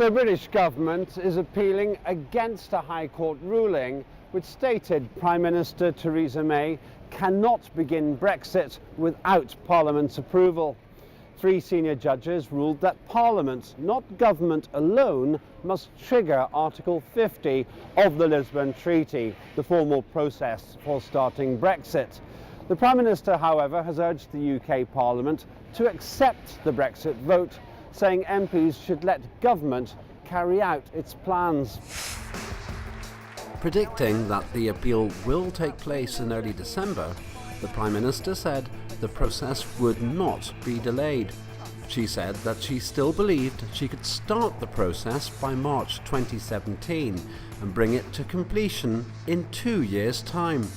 The British government is appealing against a High Court ruling which stated Prime Minister Theresa May cannot begin Brexit without Parliament's approval. 3 senior judges ruled that Parliament, not government alone, must trigger Article 50 of the Lisbon Treaty, the formal process for starting Brexit. The Prime Minister, however, has urged the UK Parliament to accept the Brexit vote, saying MPs should let government carry out its plans. Predicting that the appeal will take place in early December, the Prime Minister said the process would not be delayed. She said that she still believed she could start the process by March 2017 and bring it to completion in 2 years' time.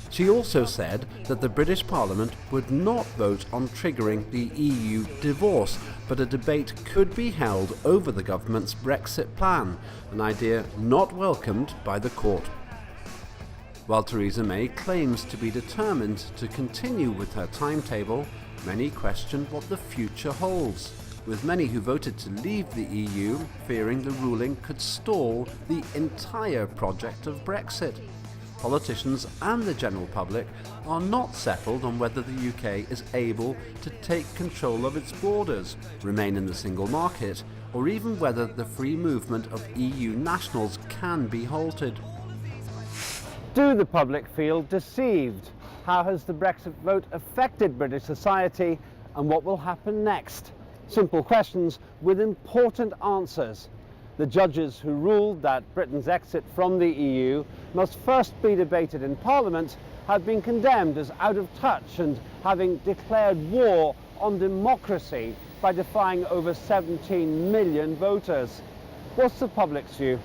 She also said that the British Parliament would not vote on triggering the EU divorce, but a debate could be held over the government's Brexit plan, an idea not welcomed by the court. While Theresa May claims to be determined to continue with her timetable, many question what the future holds, with many who voted to leave the EU fearing the ruling could stall the entire project of Brexit. Politicians and the general public are not settled on whether the UK is able to take control of its borders, remain in the single market, or even whether the free movement of EU nationals can be halted. Do the public feel deceived? How has the Brexit vote affected British society, and what will happen next? Simple questions with important answers. The judges who ruled that Britain's exit from the EU must first be debated in Parliament have been condemned as out of touch and having declared war on democracy by defying over 17 million voters. What's the public's view?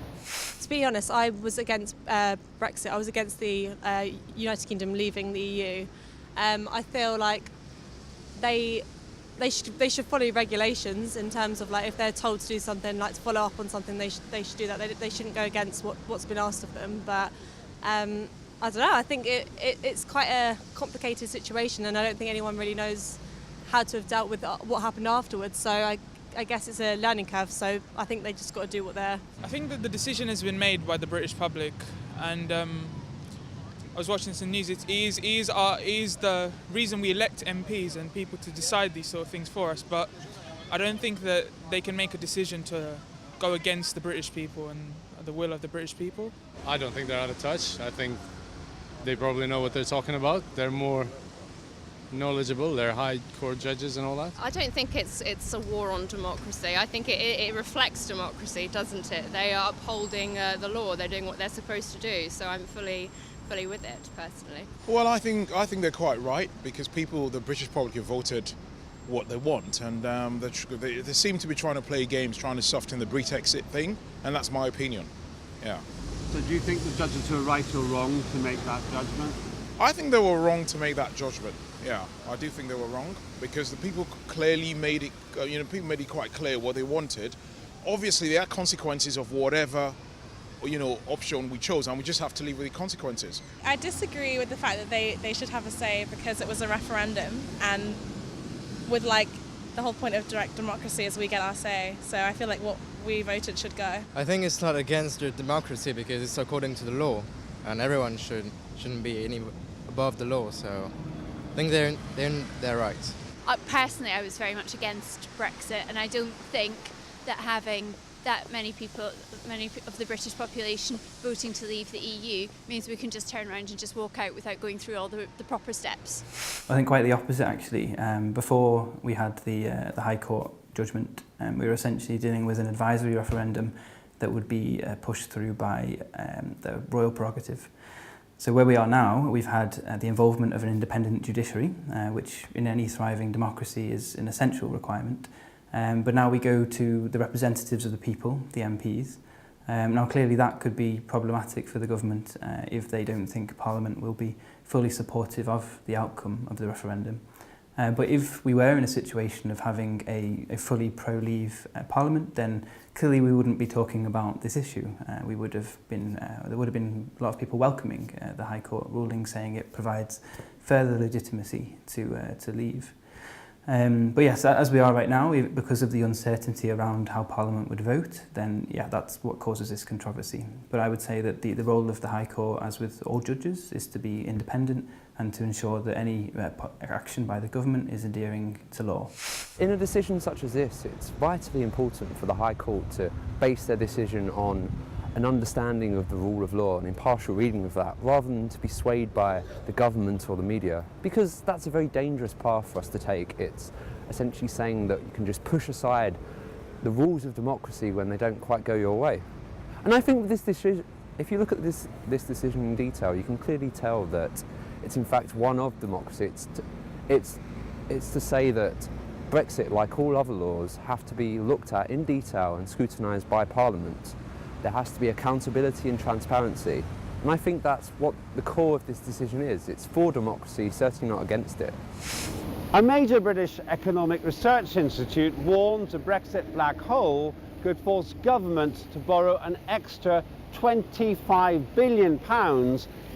To be honest, I was against Brexit. I was against the United Kingdom leaving the EU. I feel like they should follow regulations in terms of, like, if they're told to do something, like to follow up on something, they should do that. They shouldn't go against what's been asked of them. But I don't know. I think it's quite a complicated situation, and I don't think anyone really knows how to have dealt with what happened afterwards. So I guess it's a learning curve. So I think they just got to do what they're. I think that the decision has been made by the British public, and I was watching some news. It is the reason we elect MPs and people to decide these sort of things for us. But I don't think that they can make a decision to go against the British people and the will of the British people. I don't think they're out of touch. I think they probably know what they're talking about. They're more knowledgeable. They're high court judges and all that. I don't think it's a war on democracy. I think it reflects democracy, doesn't it? They are upholding the law. They're doing what they're supposed to do. So I'm fully with it, personally. Well, I think they're quite right, because the British public have voted what they want, and they seem to be trying to play games, trying to soften the Brexit thing, and that's my opinion. Yeah. So do you think the judges were right or wrong to make that judgment? I think they were wrong to make that judgment. Yeah, I do think they were wrong, because the people clearly made it. People made it quite clear what they wanted. Obviously, there are consequences of whatever option we chose, and we just have to live with the consequences. I disagree with the fact that they should have a say, because it was a referendum, and with the whole point of direct democracy is we get our say. So I feel like what we voted should go. I think it's not against the democracy, because it's according to the law, and everyone shouldn't be any above the law. So I think they're right. Personally, I was very much against Brexit, and I don't think that having that many of the British population voting to leave the EU means we can just turn around and just walk out without going through all the proper steps. I think quite the opposite, actually. Before we had the High Court judgment, we were essentially dealing with an advisory referendum that would be pushed through by the royal prerogative. So where we are now, we've had the involvement of an independent judiciary, which in any thriving democracy is an essential requirement. But now we go to the representatives of the people, the MPs. Now clearly that could be problematic for the government if they don't think Parliament will be fully supportive of the outcome of the referendum. But if we were in a situation of having a fully pro-leave Parliament, then clearly we wouldn't be talking about this issue. There would have been a lot of people welcoming the High Court ruling, saying it provides further legitimacy to leave. But yes, as we are right now, because of the uncertainty around how Parliament would vote, then yeah, that's what causes this controversy. But I would say that the role of the High Court, as with all judges, is to be independent and to ensure that any action by the government is adhering to law. In a decision such as this, it's vitally important for the High Court to base their decision on an understanding of the rule of law, an impartial reading of that, rather than to be swayed by the government or the media, because that's a very dangerous path for us to take. It's essentially saying that you can just push aside the rules of democracy when they don't quite go your way. And I think with this decision, if you look at this decision in detail, you can clearly tell that it's in fact one of democracy. It's to say that Brexit, like all other laws, have to be looked at in detail and scrutinised by Parliament. There has to be accountability and transparency. And I think that's what the core of this decision is. It's for democracy, certainly not against it. A major British economic research institute warns a Brexit black hole could force government to borrow an extra £25 billion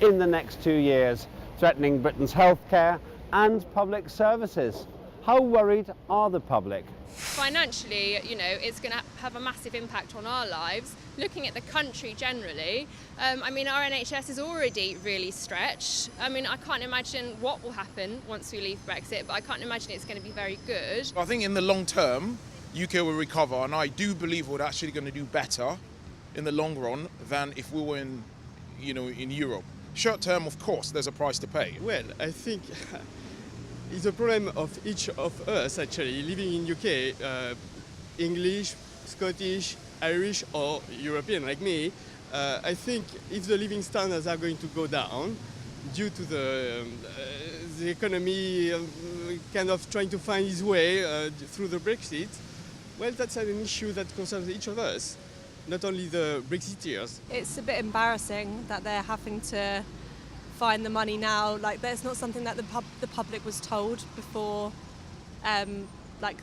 in the next 2 years, threatening Britain's healthcare and public services. How worried are the public? Financially, you know, it's going to have a massive impact on our lives. Looking at the country generally, I mean, our NHS is already really stretched. I mean, I can't imagine what will happen once we leave Brexit, but I can't imagine it's going to be very good. I think in the long term, UK will recover, and I do believe we're actually going to do better in the long run than if we were in Europe. Short term, of course, there's a price to pay. Well, I think it's a problem of each of us actually living in UK, English, Scottish, Irish or European like me. I think if the living standards are going to go down due to the economy kind of trying to find its way through the Brexit, well, that's an issue that concerns each of us, not only the Brexiteers. It's a bit embarrassing that they're having to find the money now. Like, that's not something that the public was told before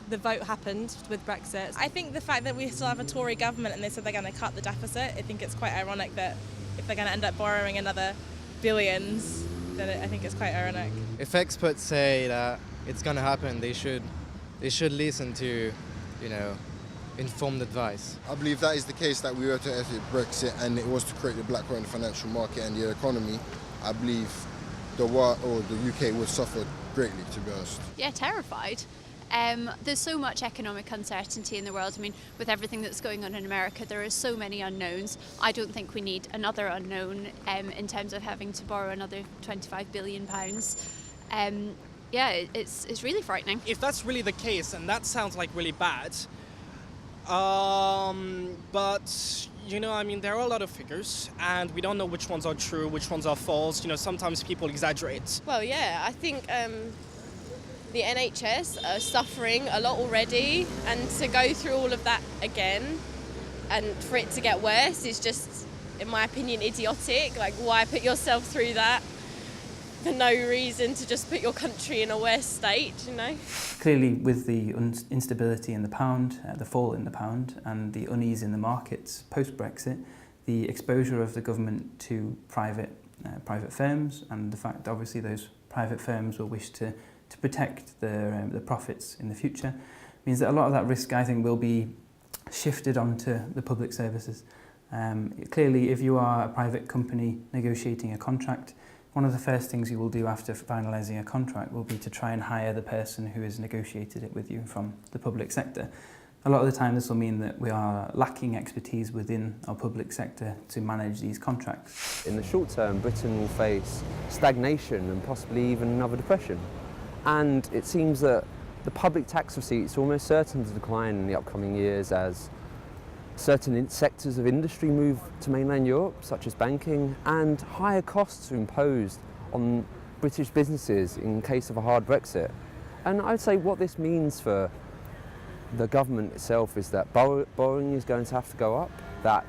the vote happened with Brexit. I think the fact that we still have a Tory government and they said they're going to cut the deficit, I think it's quite ironic that if they're going to end up borrowing another billions, then I think it's quite ironic. If experts say that it's going to happen, they should listen to, informed advice. I believe that is the case, that we were to exit Brexit and it was to create the black hole in the financial market and the economy. I believe the UK would suffer greatly, to be honest. Yeah, terrified. There's so much economic uncertainty in the world. I mean, with everything that's going on in America, there are so many unknowns. I don't think we need another unknown in terms of having to borrow another £25 billion. Yeah, it's really frightening. If that's really the case, and that sounds like really bad, but there are a lot of figures and we don't know which ones are true, which ones are false. Sometimes people exaggerate. Well, yeah, I think the NHS are suffering a lot already, and to go through all of that again and for it to get worse is just, in my opinion, idiotic. Like, why put yourself through that for no reason to just put your country in a worse state, Clearly, with the instability in the pound, the fall in the pound and the unease in the markets post-Brexit, the exposure of the government to private firms and the fact, obviously, those private firms will wish to protect their profits in the future means that a lot of that risk, I think, will be shifted onto the public services. Clearly, if you are a private company negotiating a contract, one of the first things you will do after finalising a contract will be to try and hire the person who has negotiated it with you from the public sector. A lot of the time this will mean that we are lacking expertise within our public sector to manage these contracts. In the short term, Britain will face stagnation and possibly even another depression. And it seems that the public tax receipts are almost certain to decline in the upcoming years as certain sectors of industry move to mainland Europe, such as banking, and higher costs are imposed on British businesses in case of a hard Brexit. And I'd say what this means for the government itself is that borrowing is going to have to go up, that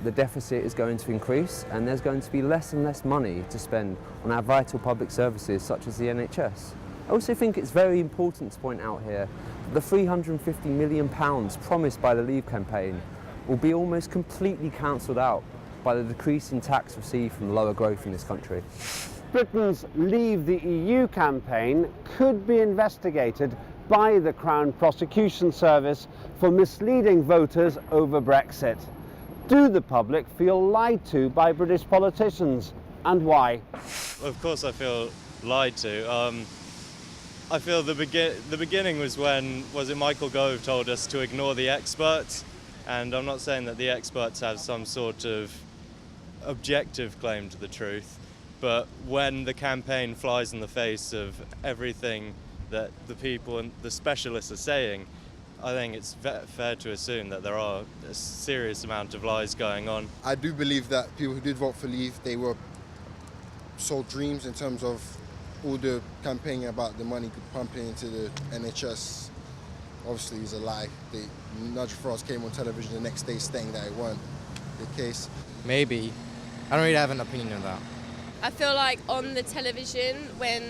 the deficit is going to increase, and there's going to be less and less money to spend on our vital public services such as the NHS. I also think it's very important to point out here that the £350 million promised by the Leave campaign will be almost completely cancelled out by the decrease in tax received from lower growth in this country. Britain's Leave the EU campaign could be investigated by the Crown Prosecution Service for misleading voters over Brexit. Do the public feel lied to by British politicians, and why? Of course I feel lied to. I feel the beginning was when, was it Michael Gove told us to ignore the experts? And I'm not saying that the experts have some sort of objective claim to the truth, but when the campaign flies in the face of everything that the people and the specialists are saying, I think it's fair to assume that there are a serious amount of lies going on. I do believe that people who did vote for Leave, they were sold dreams in terms of all the campaigning about the money pumping into the NHS. Obviously, is a lie. Nigel Farage came on television the next day saying that it weren't the case. Maybe. I don't really have an opinion on that. I feel like on the television when,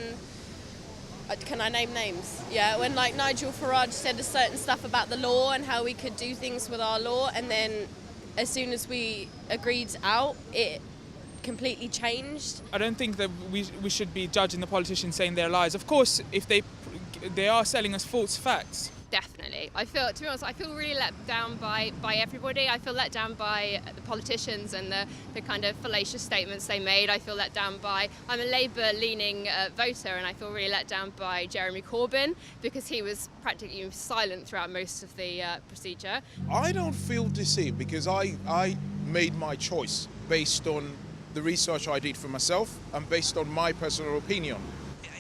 can I name names? Yeah, when like Nigel Farage said a certain stuff about the law and how we could do things with our law, and then as soon as we agreed out, it completely changed. I don't think that we should be judging the politicians saying their lies. Of course, if they are selling us false facts. Definitely. To be honest, I feel really let down by everybody. I feel let down by the politicians and the kind of fallacious statements they made. I feel let down by, I'm a Labour-leaning voter, and I feel really let down by Jeremy Corbyn because he was practically silent throughout most of the procedure. I don't feel deceived because I made my choice based on the research I did for myself and based on my personal opinion.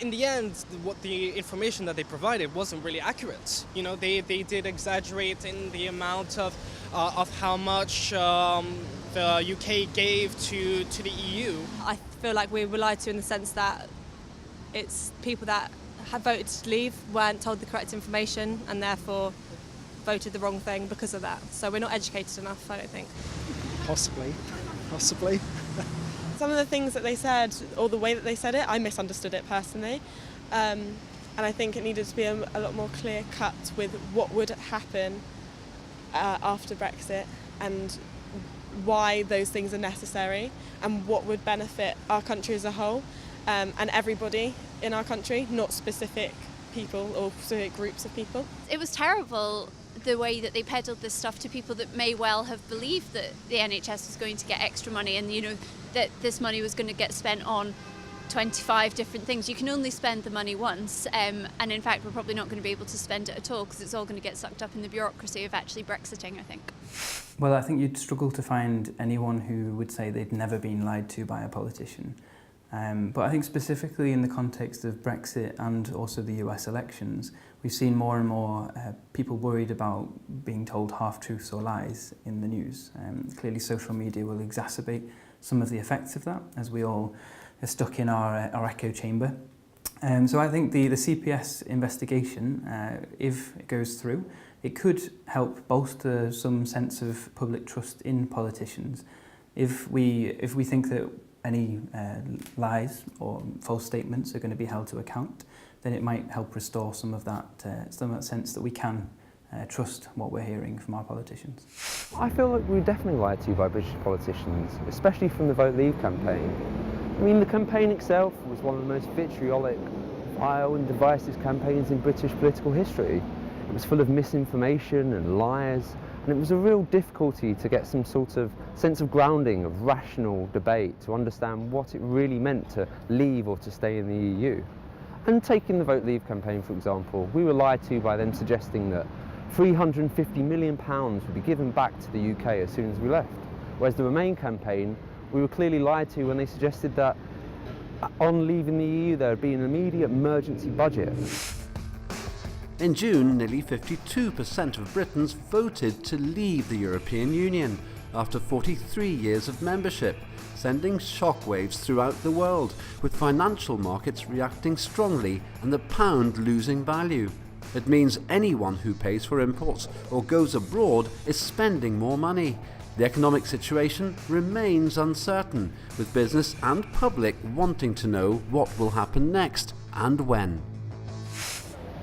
In the end, what the information that they provided wasn't really accurate. You know, they did exaggerate in the amount of how much the UK gave to the EU. I feel like we were lied to in the sense that it's people that have voted to leave weren't told the correct information and therefore voted the wrong thing because of that. So we're not educated enough, I don't think. Possibly. Some of the things that they said, or the way that they said it, I misunderstood it personally. And I think it needed to be a lot more clear cut with what would happen after Brexit and why those things are necessary and what would benefit our country as a whole and everybody in our country, not specific people or specific groups of people. It was terrible the way that they peddled this stuff to people that may well have believed that the NHS was going to get extra money and, you know, that this money was going to get spent on 25 different things. You can only spend the money once, and in fact we're probably not going to be able to spend it at all because it's all going to get sucked up in the bureaucracy of actually Brexiting, I think. Well, I think you'd struggle to find anyone who would say they'd never been lied to by a politician. But I think specifically in the context of Brexit and also the US elections, we've seen more and more people worried about being told half-truths or lies in the news. Clearly social media will exacerbate some of the effects of that as we all are stuck in our echo chamber. So I think the CPS investigation, if it goes through, it could help bolster some sense of public trust in politicians. If we think that any lies or false statements are going to be held to account, then it might help restore some of that sense that we can trust what we're hearing from our politicians. I feel like we were definitely lied to by British politicians, especially from the Vote Leave campaign. I mean, the campaign itself was one of the most vitriolic, vile and divisive campaigns in British political history. It was full of misinformation and lies, and it was a real difficulty to get some sort of sense of grounding, of rational debate, to understand what it really meant to leave or to stay in the EU. And taking the Vote Leave campaign, for example, we were lied to by them suggesting that £350 million would be given back to the UK as soon as we left. Whereas the Remain campaign, we were clearly lied to when they suggested that on leaving the EU there would be an immediate emergency budget. In June, nearly 52% of Britons voted to leave the European Union after 43 years of membership, sending shockwaves throughout the world, with financial markets reacting strongly and the pound losing value. It means anyone who pays for imports or goes abroad is spending more money. The economic situation remains uncertain, with business and public wanting to know what will happen next and when.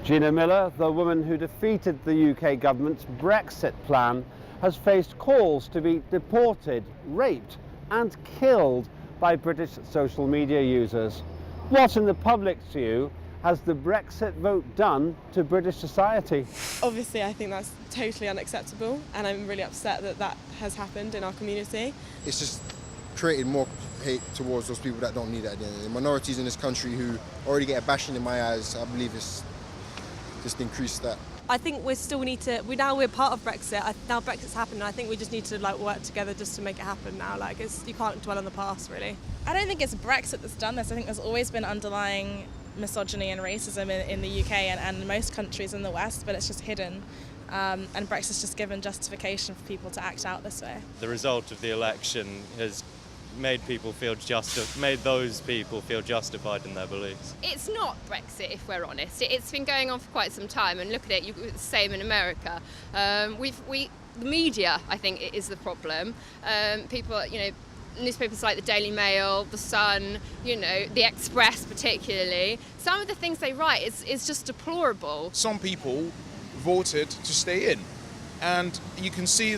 Gina Miller, the woman who defeated the UK government's Brexit plan, has faced calls to be deported, raped and killed by British social media users. What, in the public's view, has the Brexit vote done to British society? Obviously, I think that's totally unacceptable, and I'm really upset that that has happened in our community. It's just created more hate towards those people that don't need it at the end of the day. Minorities in this country who already get a bashing in my eyes, I believe it's just increased that. I think we're part of Brexit. Now Brexit's happened, and I think we just need to work together just to make it happen now. You can't dwell on the past, really. I don't think it's Brexit that's done this. I think there's always been underlying misogyny and racism in the UK and in most countries in the West, but it's just hidden. And Brexit's just given justification for people to act out this way. The result of the election has made those people feel justified in their beliefs. It's not Brexit, if we're honest. It's been going on for quite some time, and look at it, it's the same in America. The media, I think, is the problem. People, newspapers like the Daily Mail, the Sun, the Express particularly, some of the things they write is just deplorable. Some people voted to stay in. And you can see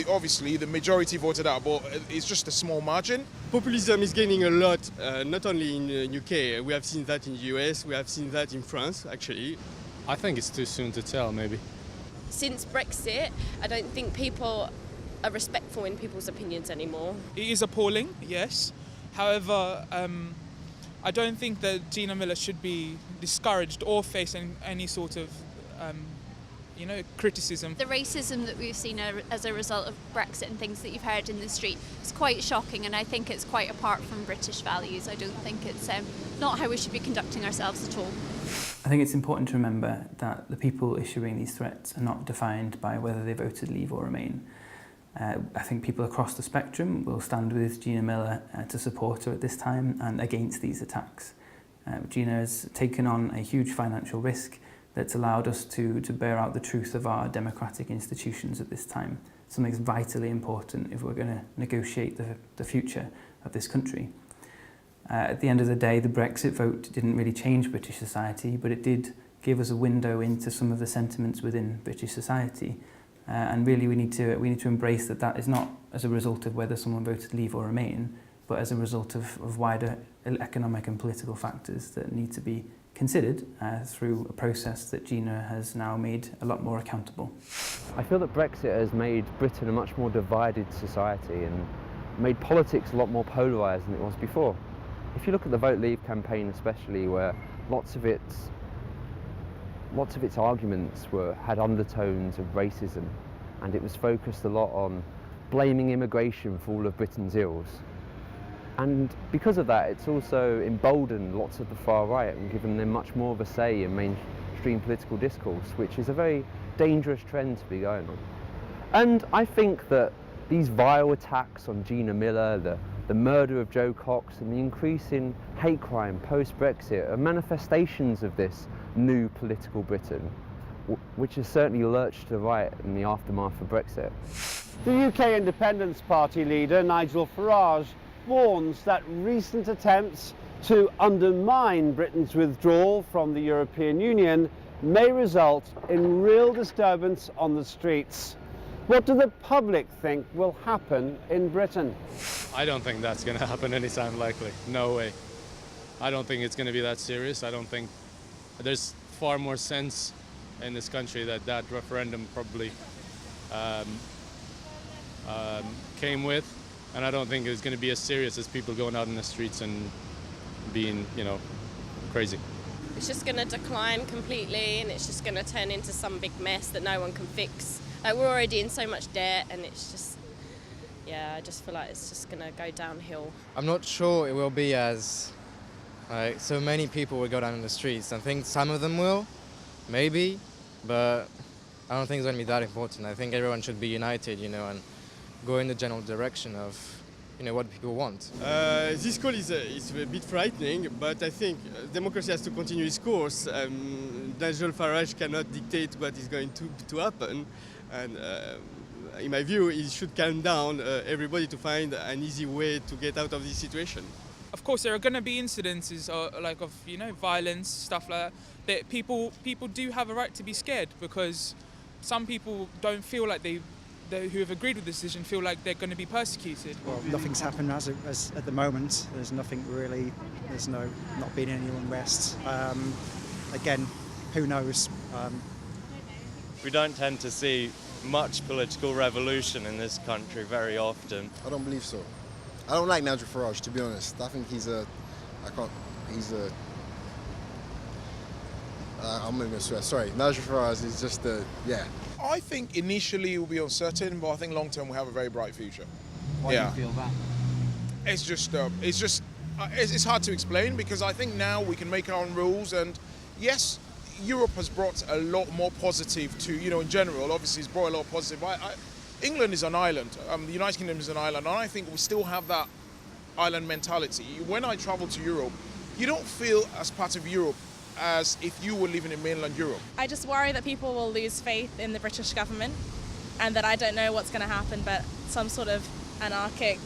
obviously the majority voted out, but it's just a small margin. Populism is gaining a lot, not only in the UK. We have seen that in the US, we have seen that in France, actually. I think it's too soon to tell, maybe. Since Brexit, I don't think people are respectful in people's opinions anymore. It is appalling, yes. However, I don't think that Gina Miller should be discouraged or face any sort of criticism. The racism that we've seen as a result of Brexit and things that you've heard in the street is quite shocking, and I think it's quite apart from British values. I don't think it's not how we should be conducting ourselves at all. I think it's important to remember that the people issuing these threats are not defined by whether they voted Leave or Remain. I think people across the spectrum will stand with Gina Miller to support her at this time and against these attacks. Gina has taken on a huge financial risk that's allowed us to bear out the truth of our democratic institutions at this time. Something that's vitally important if we're going to negotiate the future of this country. At the end of the day, the Brexit vote didn't really change British society, but it did give us a window into some of the sentiments within British society. And really we need to embrace that is not as a result of whether someone voted Leave or Remain, but as a result of wider economic and political factors that need to be considered through a process that Gina has now made a lot more accountable. I feel that Brexit has made Britain a much more divided society and made politics a lot more polarised than it was before. If you look at the Vote Leave campaign especially, where lots of its arguments had undertones of racism, and it was focused a lot on blaming immigration for all of Britain's ills. And because of that, it's also emboldened lots of the far right and given them much more of a say in mainstream political discourse, which is a very dangerous trend to be going on. And I think that these vile attacks on Gina Miller, the murder of Joe Cox and the increase in hate crime post-Brexit are manifestations of this new political Britain, which has certainly lurched to the right in the aftermath of Brexit. The UK Independence Party leader, Nigel Farage, warns that recent attempts to undermine Britain's withdrawal from the European Union may result in real disturbance on the streets. What do the public think will happen in Britain? I don't think that's going to happen anytime likely. No way. I don't think it's going to be that serious. I don't think there's far more sense in this country that referendum probably came with. And I don't think it's going to be as serious as people going out in the streets and being, crazy. It's just going to decline completely, and it's just going to turn into some big mess that no one can fix. We're already in so much debt, and it's just, I just feel like it's just going to go downhill. I'm not sure it will be as, so many people will go down in the streets. I think some of them will, maybe, but I don't think it's going to be that important. I think everyone should be united, and go in the general direction of what people want. This call is a bit frightening, but I think democracy has to continue its course. Nigel Farage cannot dictate what is going to happen, and in my view, he should calm down everybody to find an easy way to get out of this situation. Of course, there are going to be incidences of violence, stuff like that. People do have a right to be scared, because some people don't feel like they who have agreed with the decision feel like they're going to be persecuted. Well, nothing's happened as at the moment. There's nothing really. There's not been any unrest. Again, who knows? We don't tend to see much political revolution in this country very often. I don't believe so. I don't like Nigel Farage, to be honest. I think I'm going to swear. Sorry, Nigel Farage is just yeah. I think initially it will be uncertain, but I think long term we have a very bright future. Why do you feel that? It's hard to explain, because I think now we can make our own rules, and yes, Europe has brought a lot more positive to, in general, obviously it's brought a lot of positive. England is an island, the United Kingdom is an island, and I think we still have that island mentality. When I travel to Europe, you don't feel as part of Europe as if you were living in mainland Europe. I just worry that people will lose faith in the British government, and that I don't know what's going to happen, but some sort of anarchic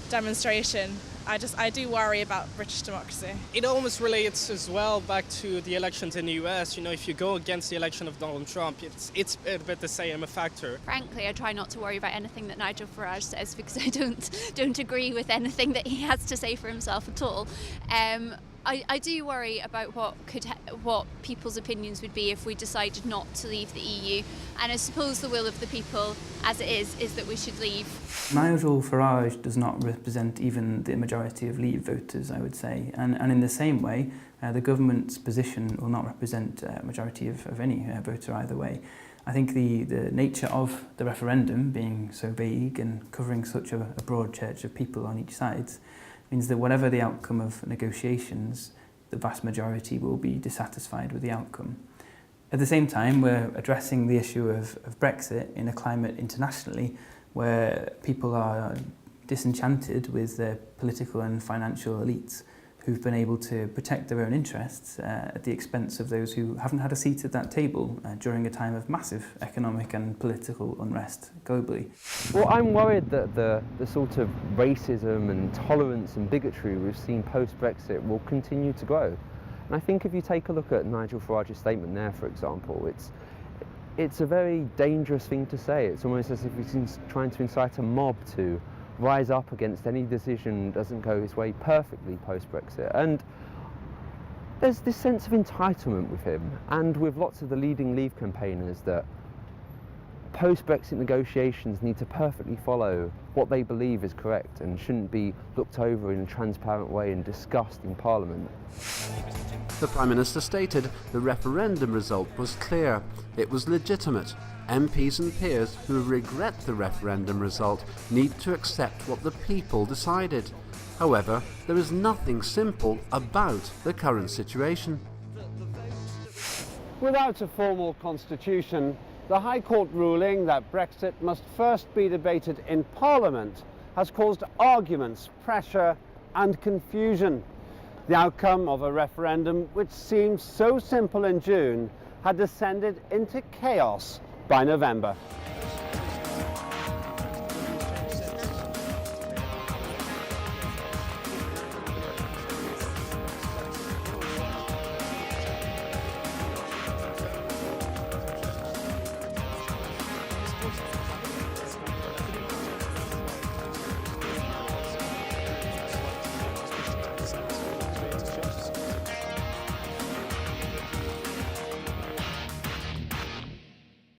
demonstration. I do worry about British democracy. It almost relates as well back to the elections in the US. If you go against the election of Donald Trump, it's a bit the same factor. Frankly, I try not to worry about anything that Nigel Farage says, because I don't agree with anything that he has to say for himself at all. I do worry about what people's opinions would be if we decided not to leave the EU, and I suppose the will of the people, as it is that we should leave. Nigel Farage does not represent even the majority of Leave voters, I would say, and in the same way, the government's position will not represent a majority of any voter either way. I think the nature of the referendum being so vague and covering such a broad church of people on each side means that whatever the outcome of negotiations, the vast majority will be dissatisfied with the outcome. At the same time, we're addressing the issue of Brexit in a climate internationally where people are disenchanted with the political and financial elites who've been able to protect their own interests at the expense of those who haven't had a seat at that table during a time of massive economic and political unrest globally. Well, I'm worried that the sort of racism and intolerance and bigotry we've seen post-Brexit will continue to grow. And I think if you take a look at Nigel Farage's statement there, for example, it's a very dangerous thing to say. It's almost as if he's trying to incite a mob to rise up against any decision that doesn't go his way perfectly post-Brexit. And there's this sense of entitlement with him, and with lots of the leading Leave campaigners, that post-Brexit negotiations need to perfectly follow what they believe is correct and shouldn't be looked over in a transparent way and discussed in Parliament. The Prime Minister stated the referendum result was clear. It was legitimate. MPs and peers who regret the referendum result need to accept what the people decided. However, there is nothing simple about the current situation. Without a formal constitution, the High Court ruling that Brexit must first be debated in Parliament has caused arguments, pressure and confusion. The outcome of a referendum which seemed so simple in June had descended into chaos by November.